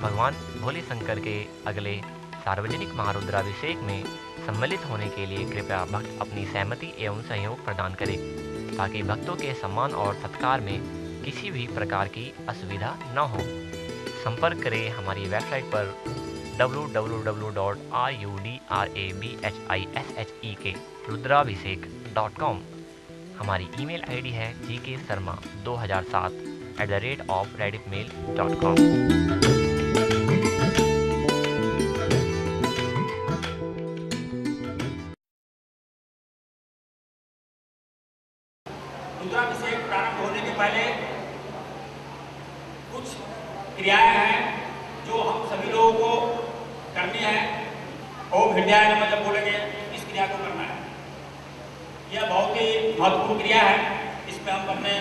भगवान भोले शंकर के अगले सार्वजनिक महारुद्राभिषेक में सम्मिलित होने के लिए कृपया भक्त अपनी सहमति एवं सहयोग प्रदान करें ताकि भक्तों के सम्मान और सत्कार में किसी भी प्रकार की असुविधा न हो। संपर्क करें हमारी वेबसाइट पर www.rudbhishek.com। हमारी ईमेल आईडी है gksarma2007@rediffmail.com। रुद्राभिषेक प्रारंभ होने के पहले कुछ क्रियाएं हैं जो हम सभी लोगों को करनी है। ओम हृदयाय नमः जब बोलेंगे इस क्रिया को करना है। यह बहुत ही महत्वपूर्ण क्रिया है। इसमें हम अपने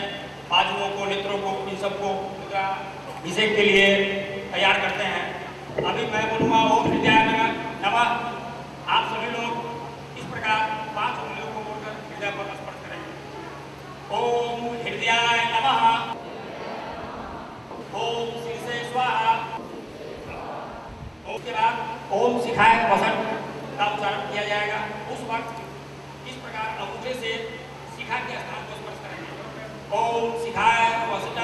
बाजुओं को, नेत्रों को, इन सबको रुद्राभिषेक के लिए तैयार करते हैं। अभी मैं बोलूँगा ओम हृदयाय नमः। आप सभी लोग इस प्रकार 5 उंगलियों को बोलकर हृदय पर स्पर्श करेंगे। ओम हृदयाय नमः। ओम शीर्षे स्वाहा। उसके बाद ओम शिखाय वसत का उच्चारण किया जाएगा। उस वक्त इस प्रकार अंगूठे से शिखा के स्थान को स्पर्श करेंगे। ओम शिखाय वसत।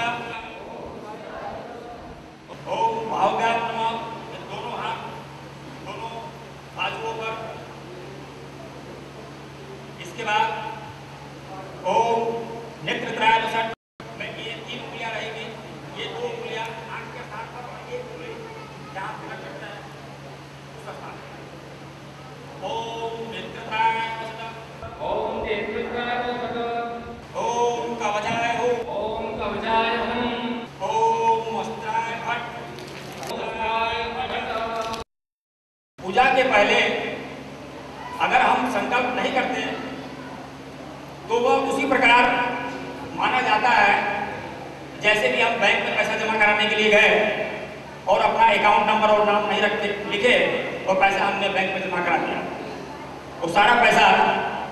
ओम भावव्याम नमः। दोनों हाथ दोनों बाजुओं पर। इसके बाद ओम नेत्रत्राय वसत। में ये 3 उंगलियां रहेगी। ये 2 उंगलियां आंख के स्थान पर और 1 उंगली जहाँ तिलक करता है उस स्थान पर। ओम नेत्रत्राय वसत। ओम नेत्रत्राय वसत। ओम कवचाय हो। ओम कवचाय हूँ। ओम वस्त्राय भट्ट। पूजा के पहले अगर हम संकल्प नहीं करते तो वह उसी प्रकार माना जाता है जैसे कि हम बैंक में पैसा जमा कराने के लिए गए और अपना अकाउंट नंबर और नाम नहीं रखते लिखे और पैसा हमने बैंक में जमा करा दिया। वो सारा पैसा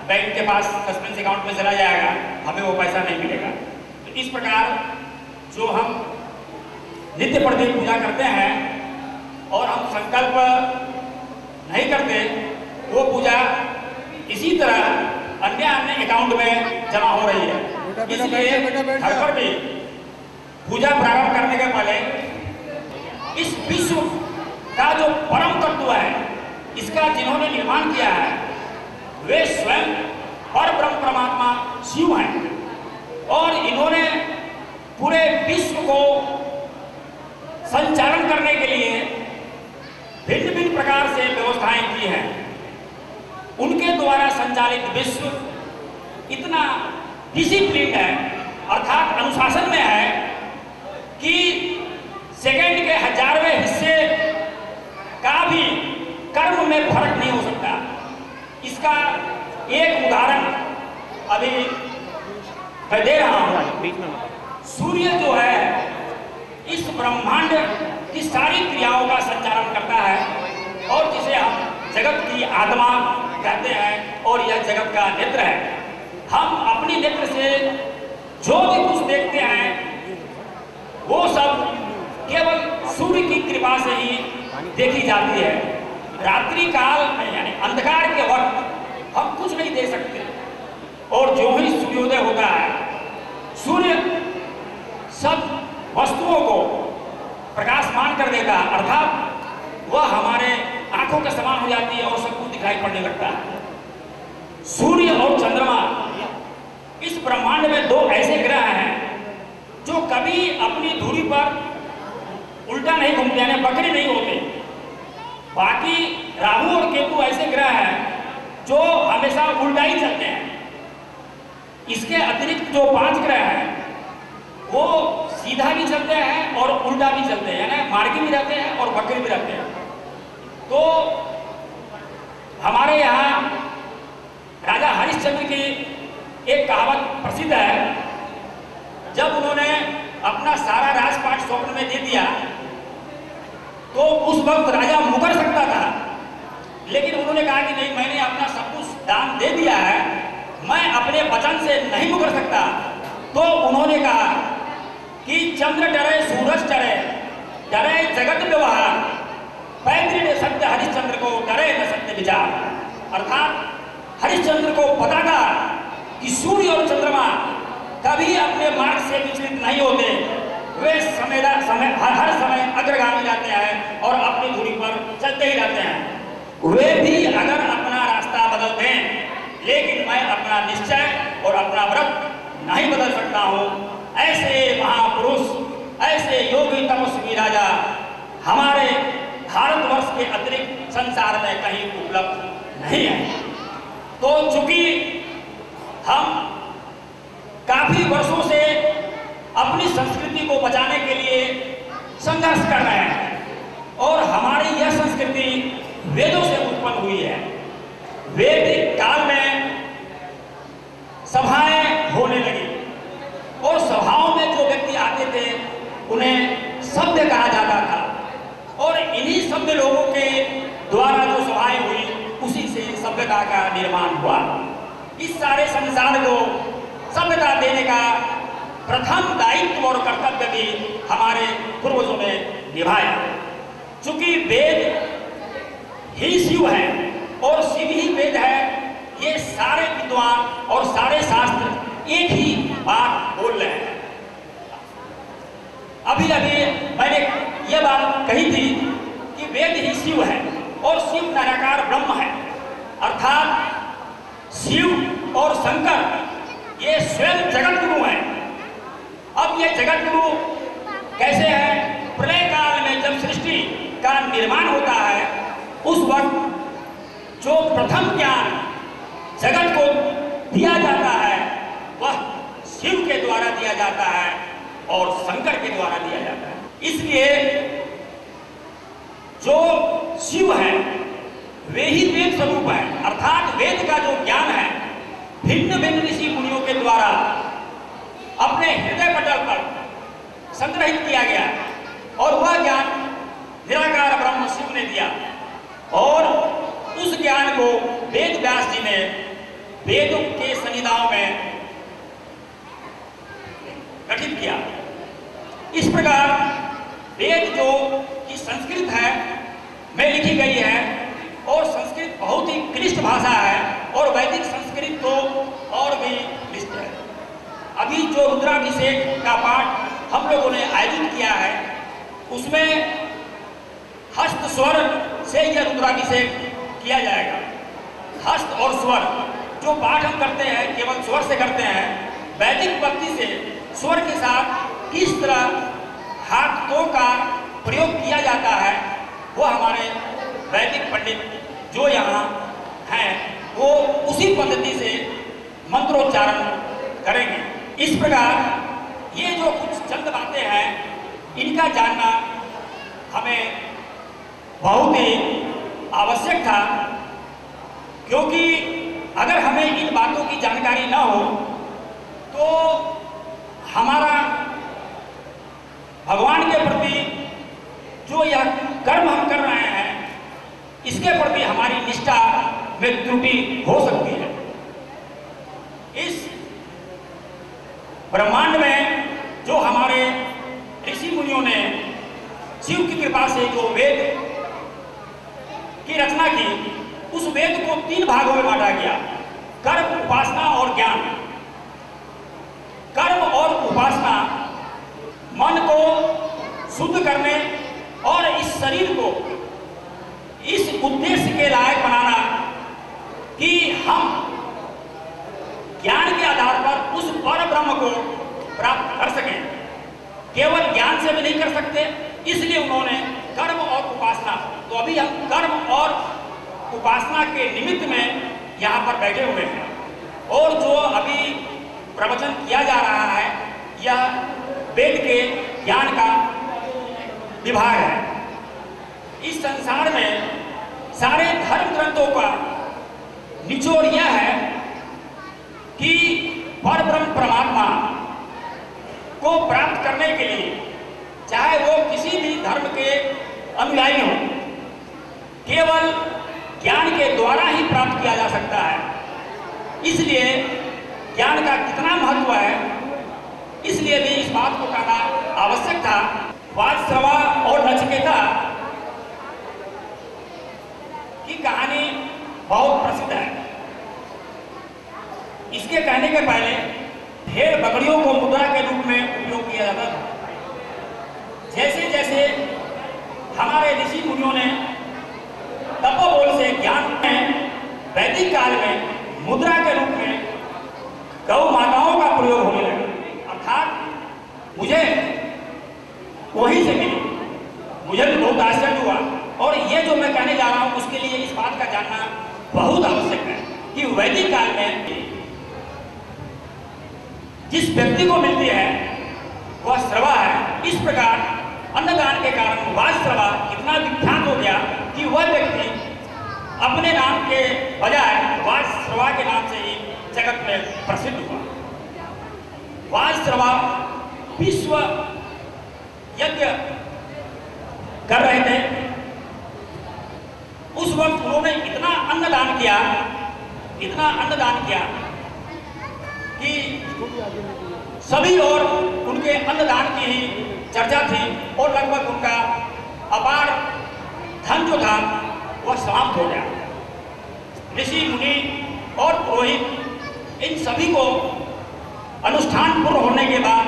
बैंक के पास सस्पेंस अकाउंट में चला जाएगा, हमें वो पैसा नहीं मिलेगा। तो इस प्रकार जो हम नित्य प्रतिदिन पूजा करते हैं और हम संकल्प नहीं करते, वो पूजा इसी तरह अन्य अकाउंट में जमा हो रही है। इसलिए घर पर भी पूजा प्रारंभ करने के पहले इस विश्व का जो परम तत्व है, इसका जिन्होंने निर्माण किया है वे स्वयं परब्रह्म परमात्मा शिव हैं और इन्होंने पूरे विश्व को संचालन करने के लिए भिन्न भिन्न प्रकार से व्यवस्थाएं की हैं। उनके द्वारा संचालित विश्व इतना डिसिप्लिन है, अर्थात अनुशासन में है कि सेकंड के 1000वें हिस्से का भी कर्म में फर्क नहीं हो सकता। इसका एक उदाहरण अभी मैं दे रहा हूं। सूर्य जो है इस ब्रह्मांड की सारी क्रियाओं का संचालन करता है और जिसे हम जगत की आत्मा कहते हैं और यह जगत का नेत्र है। हम अपनी नेत्र से जो भी कुछ देखते हैं वो सब केवल सूर्य की कृपा से ही देखी जाती है। रात्रि काल में यानी अंधकार के वक्त हम कुछ नहीं देख सकते और जो ही सूर्योदय होता है सूर्य सब वस्तुओं को प्रकाशमान कर देता है, अर्थात वह हमारे आंखों के समान हो जाती है और सब कुछ दिखाई पड़ने लगता है। सूर्य और चंद्रमा इस ब्रह्मांड में 2 ऐसे ग्रह हैं जो कभी अपनी धुरी पर उल्टा नहीं घूमते, यानी बकरी नहीं होते। बाकी राहु और केतु ऐसे ग्रह हैं जो हमेशा उल्टा ही चलते हैं। इसके अतिरिक्त जो 5 ग्रह हैं वो सीधा भी चलते हैं और उल्टा भी चलते हैं, यानी मार्गी भी रहते हैं और बकरी भी रहते हैं। तो हमारे यहाँ राजा हरिश्चंद्र की एक कहावत प्रसिद्ध है। जब उन्होंने अपना सारा राजपाट स्वप्न में दे दिया तो उस वक्त राजा मुकर सकता था, लेकिन उन्होंने कहा कि नहीं, मैंने अपना सब कुछ दान दे दिया है, मैं अपने वचन से नहीं मुकर सकता। तो उन्होंने कहा कि चंद्र डरे सूरज डरे डरे जगत व्यवहार, पैतृ सत्य हरिश्चंद्र को डरे न सत्य विचार। अर्थात हरिश्चंद्र को पता था कि सूर्य और चंद्रमा कभी अपने मार्ग से विचलित नहीं होते, वे हर समय अग्रगामी जाते हैं और अपनी धुरी पर चलते ही रहते हैं। वे भी अगर अपना रास्ता बदलते हैं, लेकिन मैं अपना निश्चय और अपना व्रत नहीं बदल सकता हूँ। ऐसे महापुरुष, ऐसे योगी तपस्वी राजा हमारे भारतवर्ष के अतिरिक्त संसार में कहीं उपलब्ध नहीं है। तो चूंकि हम काफी वर्षों से अपनी संस्कृति को बचाने के लिए संघर्ष कर रहे हैं और हमारी यह संस्कृति वेदों से उत्पन्न हुई है। वैदिक काल में सभाएं होने लगी और सभाओं में जो व्यक्ति आते थे उन्हें सभ्य कहा जाता था और इन्हीं सभ्य लोगों के द्वारा जो सभाएं हुई उसी से सभ्यता का निर्माण हुआ। इस सारे संसार को सभ्यता देने का प्रथम दायित्व और कर्तव्य भी हमारे पूर्वजों ने निभाया। चूंकि वेद ही शिव है और शिव ही वेद है, ये सारे विद्वान और सारे शास्त्र एक ही बात बोल रहे हैं। अभी मैंने ये बात कही थी कि वेद ही शिव है और शिव निराकार ब्रह्म है। अर्थात शिव और शंकर ये स्वयं जगत गुरु हैं। अब ये जगत गुरु कैसे है? प्रलय काल में जब सृष्टि का निर्माण होता है उस वक्त जो प्रथम ज्ञान जगत को दिया जाता है वह शिव के द्वारा दिया जाता है और शंकर के द्वारा दिया जाता है। इसलिए जो शिव है वे ही वेद स्वरूप है। अर्थात वेद का जो ज्ञान है भिन्न भिन्न ऋषि मुनियों के द्वारा अपने हृदय पटल पर संग्रहित किया गया और वह ज्ञान निराकार ब्रह्म शिव ने दिया और उस ज्ञान को वेद व्यास जी ने वेदों के संहिताओं में गठित किया। इस प्रकार वेद जो कि संस्कृत है में लिखी गई है और संस्कृत बहुत ही क्लिष्ट भाषा है और वैदिक संस्कृत तो और भी क्लिष्ट है। अभी जो रुद्राभिषेक का पाठ हम लोगों ने आयोजित किया है उसमें हस्त स्वर से यह रुद्राभिषेक किया जाएगा। हस्त और स्वर जो पाठ हम करते हैं केवल स्वर से करते हैं। वैदिक पद्धति से स्वर के साथ किस तरह हाथों का प्रयोग किया जाता है वो हमारे वैदिक पंडित जो यहाँ हैं वो उसी पद्धति से मंत्रोच्चारण करेंगे। इस प्रकार ये जो कुछ चंद बातें हैं इनका जानना हमें बहुत ही आवश्यक था, क्योंकि अगर हमें इन बातों की जानकारी न हो तो हमारा भगवान के प्रति जो यह कर्म हम कर रहे हैं इसके प्रति हमारी निष्ठा में त्रुटि हो सकती है। इस ब्रह्मांड में जो हमारे ऋषि मुनियों ने शिव की कृपा से जो वेद की रचना की उस वेद को 3 भागों में बांटा गया, कर्म, उपासना और ज्ञान। कर्म और उपासना मन को शुद्ध करने और इस शरीर को इस उद्देश्य के लायक बनाना कि हम ज्ञान के आधार पर उस पर ब्रह्म को प्राप्त कर सकें। केवल ज्ञान से भी नहीं कर सकते, इसलिए उन्होंने कर्म और उपासना, तो अभी हम कर्म और उपासना के निमित्त में यहाँ पर बैठे हुए हैं और जो अभी प्रवचन किया जा रहा है यह वेद के ज्ञान का विभाग है। इस संसार में सारे धर्म ग्रंथों का निचोड़ यह है कि परब्रह्म परमात्मा को प्राप्त करने के लिए चाहे वो किसी भी धर्म के अनुयायी हो केवल ज्ञान के द्वारा ही प्राप्त किया जा सकता है। इसलिए ज्ञान का कितना महत्व है इसलिए भी इस बात को कहना आवश्यक था। वाद श्रवा और बहुत प्रसिद्ध है। इसके कहने के पहले भेड़ बकरियों को मुद्रा के रूप में उपयोग किया जाता था। जैसे जैसे हमारे ऋषि मुनियों ने तपोबल से ज्ञान में वैदिक काल में मुद्रा के रूप में गौ माताओं का प्रयोग होने लगा। अर्थात मुझे वहीं से मिली, मुझे भी बहुत आश्चर्य हुआ। और ये जो मैं कहने जा रहा हूं उसके लिए इस बात का जानना बहुत आवश्यक है कि वैदिक काल में जिस व्यक्ति को मिलती है वह श्रवा है। इस प्रकार अन्नदान के कारण वाजश्रवा इतना विख्यात हो गया कि वह व्यक्ति अपने नाम के बजाय वाजश्रवा के नाम से ही जगत में प्रसिद्ध हुआ। वाजश्रवा विश्व यज्ञ कर रहे थे। उस वक्त उन्होंने इतना अन्नदान किया कि सभी और उनके अन्नदान की ही चर्चा थी और लगभग उनका अपार धन जो था वह समाप्त हो गया। ऋषि मुनि और पुरोहित इन सभी को अनुष्ठान पूर्ण होने के बाद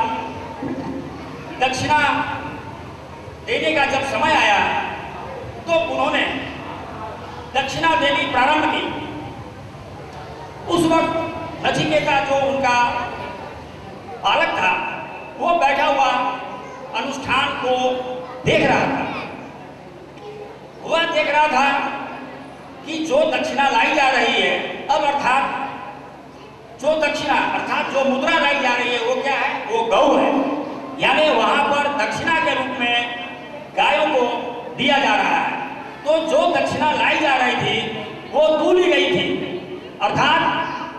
दक्षिणा देने का जब समय आया तो उन्होंने दक्षिणा देनी प्रारंभ की। उस वक्त नचिकेता जो उनका बालक था वो बैठा हुआ अनुष्ठान को देख रहा था। वह देख रहा था कि जो दक्षिणा लाई जा रही है अब अर्थात जो दक्षिणा अर्थात जो मुद्रा लाई जा रही है वो क्या है, वो गौ है। यानी वहां पर दक्षिणा के रूप में गायों को दिया जा रहा है। तो जो दक्षिणा लाई जा रही थी वो दूध ली गई थी, अर्थात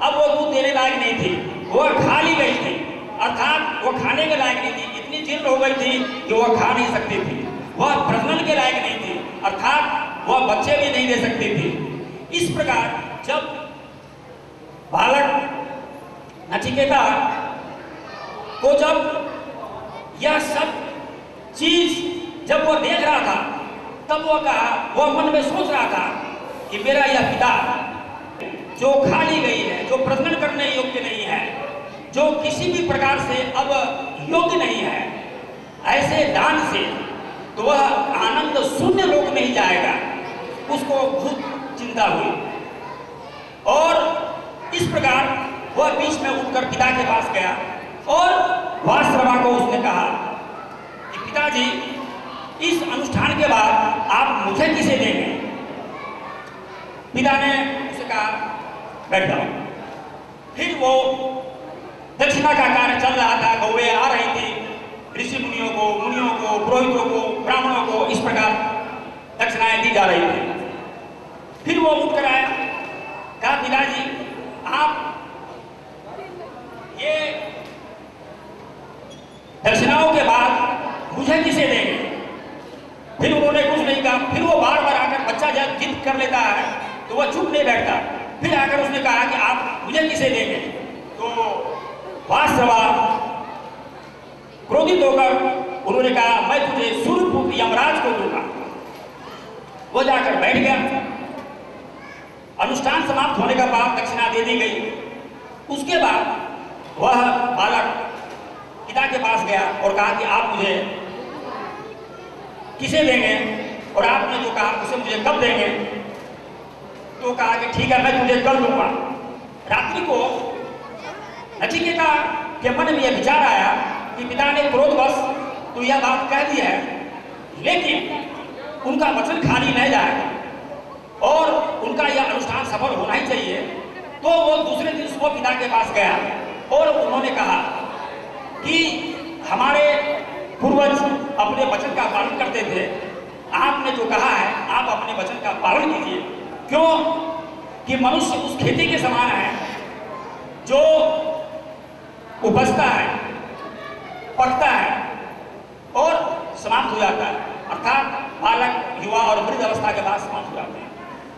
अब वो दूध देने लायक नहीं थी, वह खा ली गई थी। अर्थात वो खाने के लायक नहीं थी, इतनी जीर्ण हो गई थी कि वह खा नहीं सकती थी। वह प्रजनन के लायक नहीं थी, अर्थात वह बच्चे भी नहीं दे सकती थी। इस प्रकार जब बालक नचिकेता को जब यह सब चीज जब वह देख रहा था तब वह मन में सोच रहा था कि मेरा यह पिता जो खा ली गई है, जो प्रजनन करने योग्य नहीं है, जो किसी भी प्रकार से अब योग्य नहीं है, ऐसे दान से तो वह आनंद शून्य लोक में ही जाएगा। उसको बहुत चिंता हुई और इस प्रकार वह बीच में उठकर पिता के पास गया और वाजश्रवा को उसने कहा कि पिताजी इस अनुष्ठान के बाद आप मुझे किसे देंगे। पिता ने उसे कहा बैठ जाओ। फिर वो दक्षिणा का कार्य चल रहा था, गौएं आ रही थी ऋषि मुनियों को, पुरोहितों को, ब्राह्मणों को, इस प्रकार दक्षिणाएं दी जा रही थी। फिर वो उठकर आया, कहा पिताजी आप ये दक्षिणाओं के बाद मुझे किसे देंगे। फिर उन्होंने कुछ नहीं कहा। फिर वो बार बार आकर, बच्चा जब जिद कर लेता है तो वह चुप नहीं बैठता। फिर आकर उसने कहा कि आप मुझे किसे देंगे। तो वाजश्रवा क्रोधित होकर उन्होंने कहा मैं तुझे सूर्यपुत्र यमराज को दूंगा। वो जाकर बैठ गया। अनुष्ठान समाप्त होने के बाद दक्षिणा दे दी गई। उसके बाद वह बालक पिता के पास गया और कहा कि आप मुझे किसे देंगे और आपने जो कहा उसे मुझे कब देंगे। तो कहा कि ठीक है मैं तुझे कल दूंगा। रात्रि को नचिकेता के मन में यह विचार आया कि पिता ने क्रोधवश तो यह बात कह दी है, लेकिन उनका वचन खाली नहीं जाएगा और उनका यह अनुष्ठान सफल होना ही चाहिए। तो वो दूसरे दिन सुबह पिता के पास गया और उन्होंने कहा कि हमारे पूर्वज अपने वचन का पालन करते थे, आपने जो कहा है आप अपने वचन का पालन कीजिए। क्यों कि मनुष्य उस खेती के समान है जो उपजता है, पकता है और समाप्त हो जाता है। अर्थात बालक, युवा और वृद्ध अवस्था के बाद समाप्त हो जाते हैं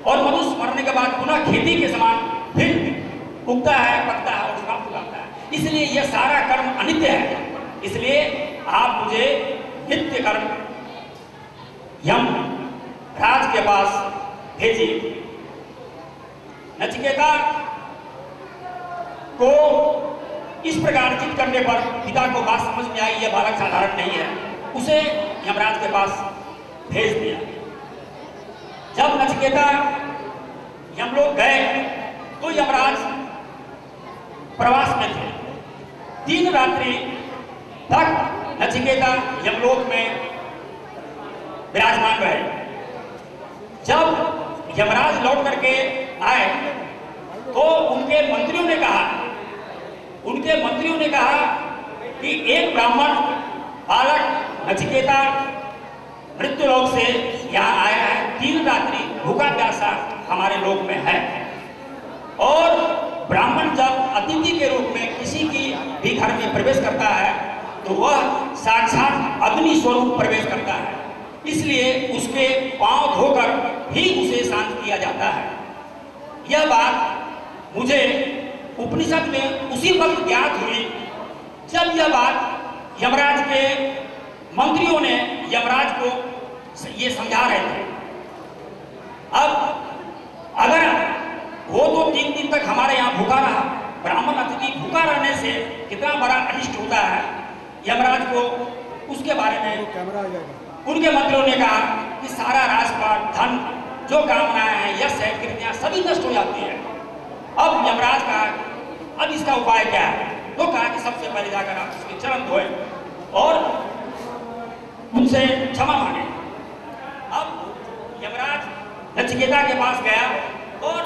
और मनुष्य मरने के बाद पुनः खेती के समान फिर उगता है, पकता है और समाप्त हो जाता है। इसलिए यह सारा कर्म अनित्य है। इसलिए आप मुझे नित्य कर्म यम राज के पास भेजिए। नचिकेता को इस प्रकार जिद करने पर पिता को बात समझ में आई यह बालक साधारण नहीं है, उसे यमराज के पास भेज दिया। जब नचिकेता यमलोक गए तो यमराज प्रवास में थे। 3 रात्रि तक नचिकेता यमलोक में विराजमान रहे। जब यमराज लौट करके आए तो उनके मंत्रियों ने कहा कि एक ब्राह्मण बालक नचिकेता मृत्युलोक से यहाँ आया है, 3 रात्रि भूखा प्यासा हमारे लोक में है। और ब्राह्मण जब अतिथि के रूप में किसी की भी घर में प्रवेश करता है तो वह साक्षात अग्नि स्वरूप प्रवेश करता है, इसलिए उसके पांव धोकर ही उसे शांत किया जाता है। यह बात मुझे उपनिषद में उसी वक्त ज्ञात हुई जब यह बात यमराज के मंत्रियों ने यमराज को ये समझा रहे थे। अब अगर वो तो 3 दिन तक हमारे यहाँ भूखा रहा, ब्राह्मण अतिथि भूखा रहने से कितना बड़ा अनिष्ट होता है, यमराज को उसके बारे में उनके मंत्रियों ने कहा कि सारा राजपाट, धन, जो कामनाएं हैं, यश है, कृतियां सभी नष्ट हो जाती है। अब यमराज का अब इसका उपाय क्या है? तो कहा कि सबसे पहले जाकर आप उसके चरण धोए और उनसे क्षमा मांगे। अब यमराज नचिकेता के पास गया और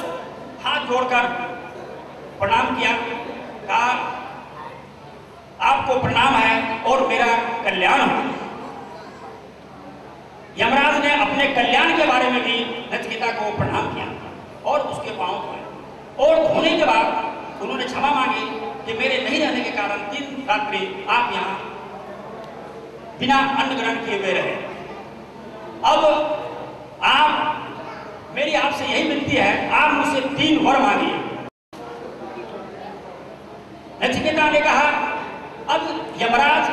हाथ जोड़कर प्रणाम किया, कहा आपको प्रणाम है और मेरा कल्याण हो। यमराज ने अपने कल्याण के बारे में भी नचिकेता को प्रणाम किया और उसके पांव धोए और धोने के बाद उन्होंने क्षमा मांगी कि मेरे नहीं रहने के कारण 3 रात्रि आप यहाँ बिना अन्न ग्रहण किए हुए रहे। अब आप मेरी आपसे यही विनती है, आप मुझसे 3 वर मांगिए। नचिकेता ने कहा अब यमराज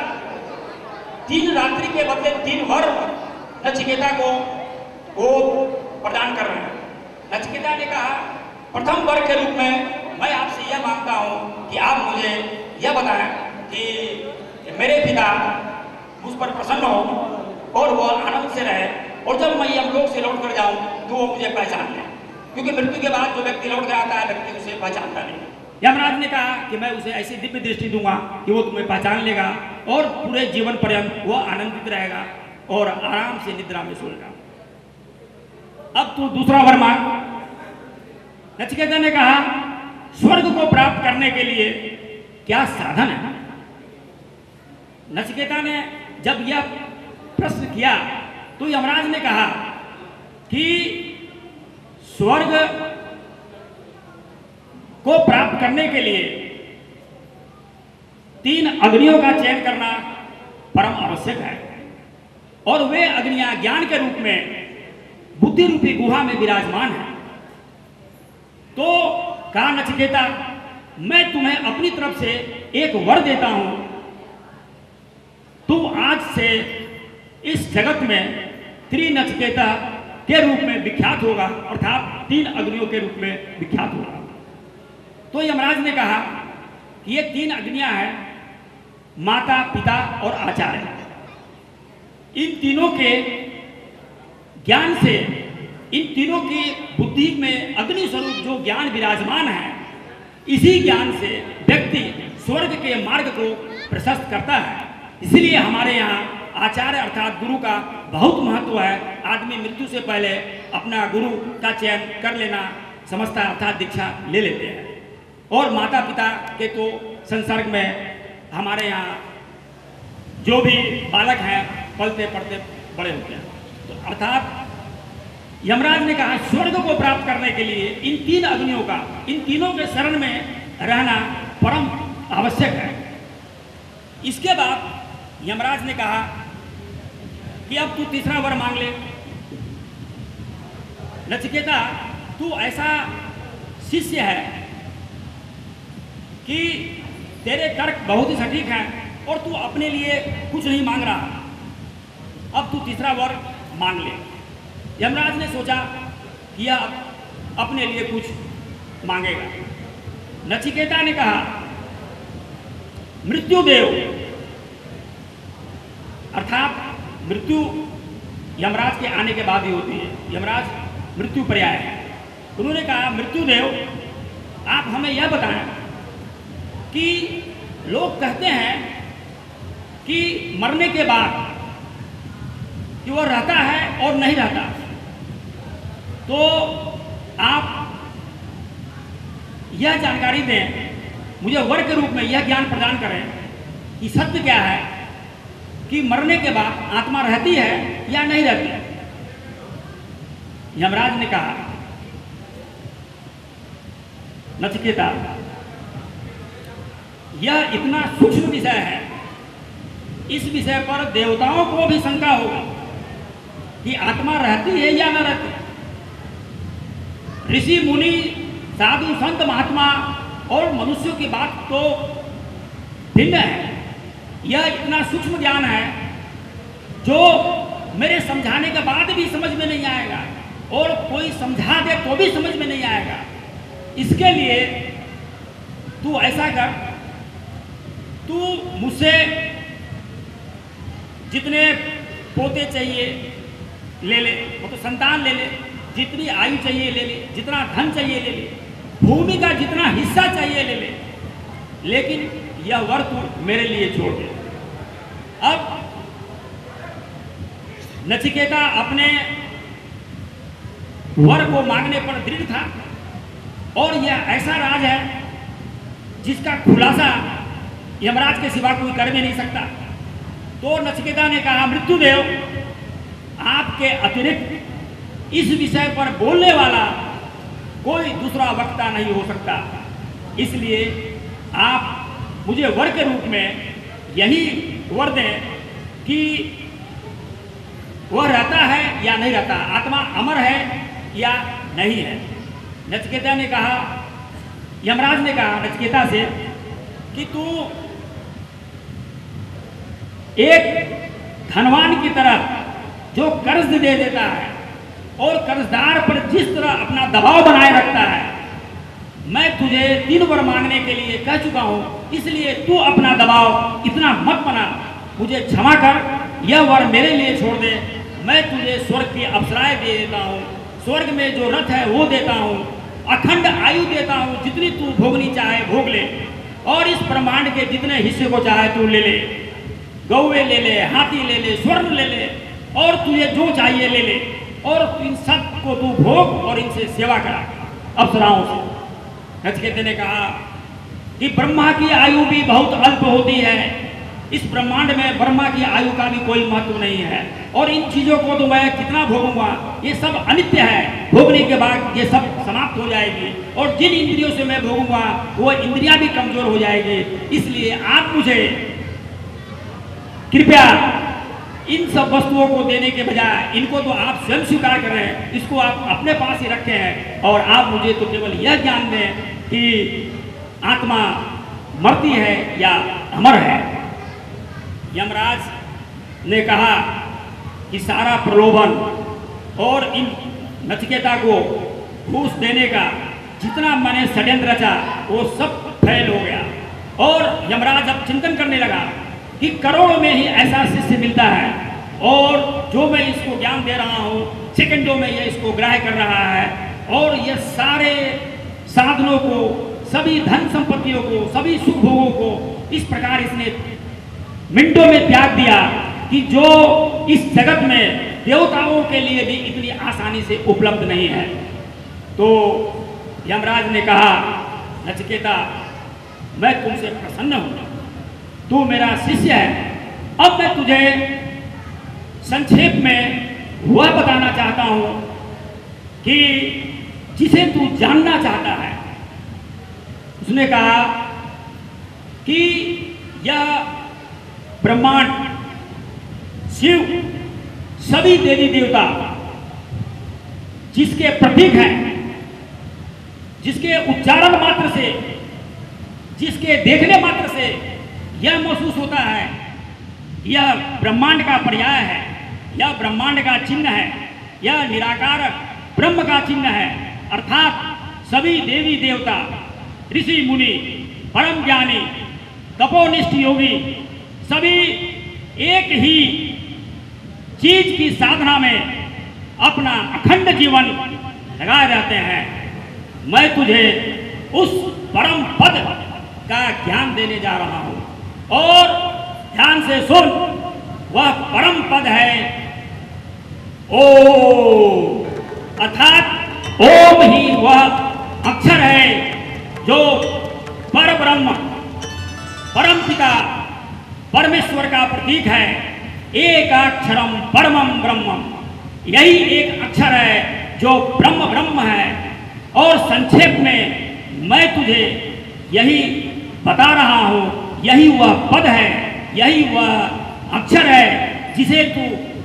3 रात्रि के बदले 3 वर नचिकेता को वो प्रदान कर रहे हैं। नचिकेता ने कहा प्रथम वर के रूप में मैं आपसे यह मांगता हूं कि आप मुझे यह बताएं कि मेरे पिता मुझ पर प्रसन्न हो और वो आनंद से रहे और जब मैं यमलोक से लौट कर जाऊं तो वो मुझे पहचान ले, क्योंकि मृत्यु के बाद जो व्यक्ति लौट कर आता है व्यक्ति उसे पहचानता नहीं। यमराज ने कहा कि मैं उसे ऐसी दिव्य दृष्टि दूंगा कि वो तुम्हें पहचान लेगा और पूरे जीवन पर्यंत वो आनंदित रहेगा और आराम से निद्रा में सोएगा। अब तू दूसरा वर मांग। नचिकेता ने कहा स्वर्ग को प्राप्त करने के लिए क्या साधन है? नचिकेता ने जब यह प्रश्न किया तो यमराज ने कहा कि स्वर्ग को प्राप्त करने के लिए 3 अग्नियों का चयन करना परम आवश्यक है और वे अग्नियां ज्ञान के रूप में बुद्धि रूपी गुहा में विराजमान है। तो कहा नचिकेता मैं तुम्हें अपनी तरफ से एक वर देता हूं, तुम आज से इस जगत में त्रिनचिकेता के रूप में विख्यात होगा, अर्थात 3 अग्नियों के रूप में विख्यात होगा। तो यमराज ने कहा कि ये 3 अग्नियां हैं, माता, पिता और आचार्य। इन तीनों के ज्ञान से, इन तीनों की बुद्धि में अग्नि स्वरूप जो ज्ञान विराजमान है, इसी ज्ञान से व्यक्ति स्वर्ग के मार्ग को प्रशस्त करता है। इसलिए हमारे यहाँ आचार्य अर्थात गुरु का बहुत महत्व है। आदमी मृत्यु से पहले अपना गुरु का चयन कर लेना समझता है, अर्थात दीक्षा ले लेते हैं। और माता पिता के तो संसर्ग में हमारे यहाँ जो भी बालक हैं पलते पढ़ते बड़े होते हैं। तो अर्थात यमराज ने कहा स्वर्ग को प्राप्त करने के लिए इन 3 अग्नियों का, इन तीनों के शरण में रहना परम आवश्यक है। इसके बाद यमराज ने कहा कि अब तू तीसरा वर मांग ले। नचिकेता तू ऐसा शिष्य है कि तेरे तर्क बहुत ही सटीक हैं और तू अपने लिए कुछ नहीं मांग रहा, अब तू तीसरा वर मांग ले। यमराज ने सोचा कि यह अपने लिए कुछ मांगेगा। नचिकेता ने कहा मृत्युदेव, अर्थात मृत्यु यमराज के आने के बाद ही होती है, यमराज मृत्यु पर्याय है। उन्होंने कहा मृत्युदेव, आप हमें यह बताएं कि लोग कहते हैं कि मरने के बाद कि वह रहता है और नहीं रहता, तो आप यह जानकारी दें, मुझे वर के रूप में यह ज्ञान प्रदान करें कि सत्य क्या है कि मरने के बाद आत्मा रहती है या नहीं रहती। यमराज ने कहा नचिकेता, यह इतना सूक्ष्म विषय है, इस विषय पर देवताओं को भी शंका होगी कि आत्मा रहती है या न रहती। ऋषि मुनि साधु संत महात्मा और मनुष्यों की बात तो भिन्न है। यह इतना सूक्ष्म ज्ञान है जो मेरे समझाने के बाद भी समझ में नहीं आएगा, और कोई समझा दे तो भी समझ में नहीं आएगा। इसके लिए तू ऐसा कर, तू मुझसे जितने पोते चाहिए ले ले, वो तो संतान ले ले, जितनी आयु चाहिए ले ले, जितना धन चाहिए ले ले, भूमि का जितना हिस्सा चाहिए ले ले, लेकिन यह वर तू मेरे लिए छोड़ दे। अब नचिकेता अपने वर को मांगने पर दृढ़ था, और यह ऐसा राज है जिसका खुलासा यमराज के सिवा कोई कर भी नहीं सकता। तो नचिकेता ने कहा मृत्युदेव, आपके अतिरिक्त इस विषय पर बोलने वाला कोई दूसरा वक्ता नहीं हो सकता, इसलिए आप मुझे वर के रूप में यही वर दें कि वह रहता है या नहीं रहता, आत्मा अमर है या नहीं है। नचिकेता ने कहा, यमराज ने कहा नचिकेता से कि तू एक धनवान की तरह जो कर्ज दे देता है और कर्जदार पर जिस तरह अपना दबाव बनाए रखता है, मैं तुझे 3 वर मांगने के लिए कह चुका हूं, इसलिए तू अपना दबाव इतना मत बना, मुझे क्षमा कर, यह वर मेरे लिए छोड़ दे। मैं तुझे स्वर्ग की अप्सराएं दे देता हूँ, स्वर्ग में जो रथ है वो देता हूँ, अखंड आयु देता हूँ, जितनी तू भोगनी चाहे भोग ले, और इस ब्रह्मांड के जितने हिस्से को चाहे तू ले ले, गौवे ले ले, हाथी ले ले, स्वर्ण ले ले, और तुझे जो चाहिए ले ले, और इन सब को तू भोग और इनसे सेवा करा अप्सराओं से। नचिकेता ने कहा कि ब्रह्मा की आयु भी बहुत अल्प होती है, इस ब्रह्मांड में ब्रह्मा की आयु का भी कोई महत्व नहीं है, और इन चीजों को तो मैं कितना भोगूंगा, ये सब अनित्य है, भोगने के बाद ये सब समाप्त हो जाएगी, और जिन इंद्रियों से मैं भोगूंगा वो इंद्रियां भी कमजोर हो जाएगी। इसलिए आप मुझे कृपया इन सब वस्तुओं को देने के बजाय इनको तो आप स्वयं स्वीकार कर रहे हैं, इसको आप अपने पास ही रखे हैं, और आप मुझे तो केवल यह ज्ञान दें कि आत्मा मरती है या अमर है। यमराज ने कहा कि सारा प्रलोभन और इन नचिकेता को घूस देने का जितना मैंने षड्यंत्र रचा वो सब फैल हो गया, और यमराज अब चिंतन करने लगा कि करोड़ों में ही ऐसा शिष्य मिलता है, और जो मैं इसको ज्ञान दे रहा हूँ सेकंडों में ये इसको ग्राह्य कर रहा है, और ये सारे साधनों को, सभी धन संपत्तियों को, सभी सुख भोगों को इस प्रकार इसने मिनटों में त्याग दिया कि जो इस जगत में देवताओं के लिए भी इतनी आसानी से उपलब्ध नहीं है। तो यमराज ने कहा नचिकेता, मैं तुमसे प्रसन्न हूं, तू मेरा शिष्य है, अब मैं तुझे संक्षेप में वह बताना चाहता हूं कि जिसे तू जानना चाहता है। उसने कहा कि यह ब्रह्मांड, शिव, सभी देवी देवता जिसके प्रतीक हैं, जिसके उच्चारण मात्र से, जिसके देखने मात्र से यह महसूस होता है यह ब्रह्मांड का पर्याय है, यह ब्रह्मांड का चिन्ह है, यह निराकार ब्रह्म का चिन्ह है, अर्थात सभी देवी देवता, ऋषि मुनि, परम ज्ञानी, तपोनिष्ठ योगी सभी एक ही चीज की साधना में अपना अखंड जीवन लगाए रहते हैं। मैं तुझे उस परम पद का ज्ञान देने जा रहा हूं और ध्यान से सुन। वह परम पद है ओम, अर्थात ओम ही वह अक्षर है जो परब्रह्म, परम पिता परमेश्वर का प्रतीक है। एक अक्षरम परमम ब्रह्मम, यही एक अक्षर है जो ब्रह्म ब्रह्म है। और संक्षेप में मैं तुझे यही बता रहा हूं, यही वह पद है, यही वह अक्षर है जिसे तू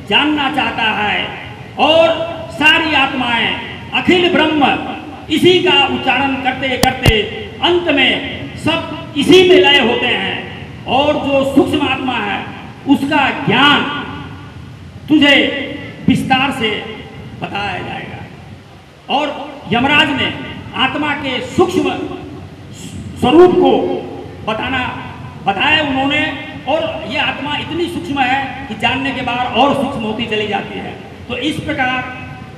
जानना चाहता है। और सारी आत्माएं, अखिल ब्रह्म इसी का उच्चारण करते करते अंत में सब इसी में लय होते हैं। और जो सूक्ष्म आत्मा है उसका ज्ञान तुझे विस्तार से बताया जाएगा। और यमराज ने आत्मा के सूक्ष्म स्वरूप को बताया उन्होंने। और ये आत्मा इतनी सूक्ष्म है कि जानने के बाद और सूक्ष्म होती चली जाती है। तो इस प्रकार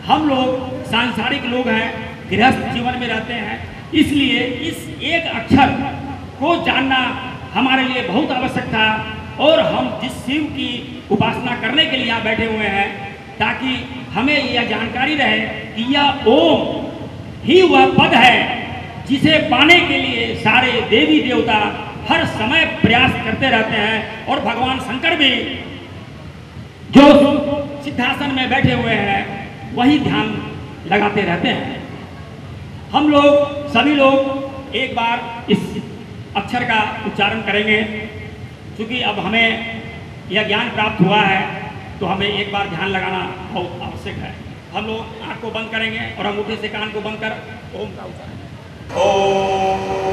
हम लोग सांसारिक लोग हैं, गृहस्थ जीवन में रहते हैं, इसलिए इस एक अक्षर को जानना हमारे लिए बहुत आवश्यक था। और हम जिस शिव की उपासना करने के लिए यहाँ बैठे हुए हैं, ताकि हमें यह जानकारी रहे कि यह ओम ही वह पद है जिसे पाने के लिए सारे देवी देवता हर समय प्रयास करते रहते हैं। और भगवान शंकर भी जो सिद्धासन में बैठे हुए हैं वही ध्यान लगाते रहते हैं। हम लोग सभी लोग एक बार इस अक्षर का उच्चारण करेंगे। क्योंकि अब हमें यह ज्ञान प्राप्त हुआ है तो हमें एक बार ध्यान लगाना बहुत आवश्यक है। हम लोग आँख को बंद करेंगे और अंगूठे से कान को बंद कर ओम का उच्चारण। ओम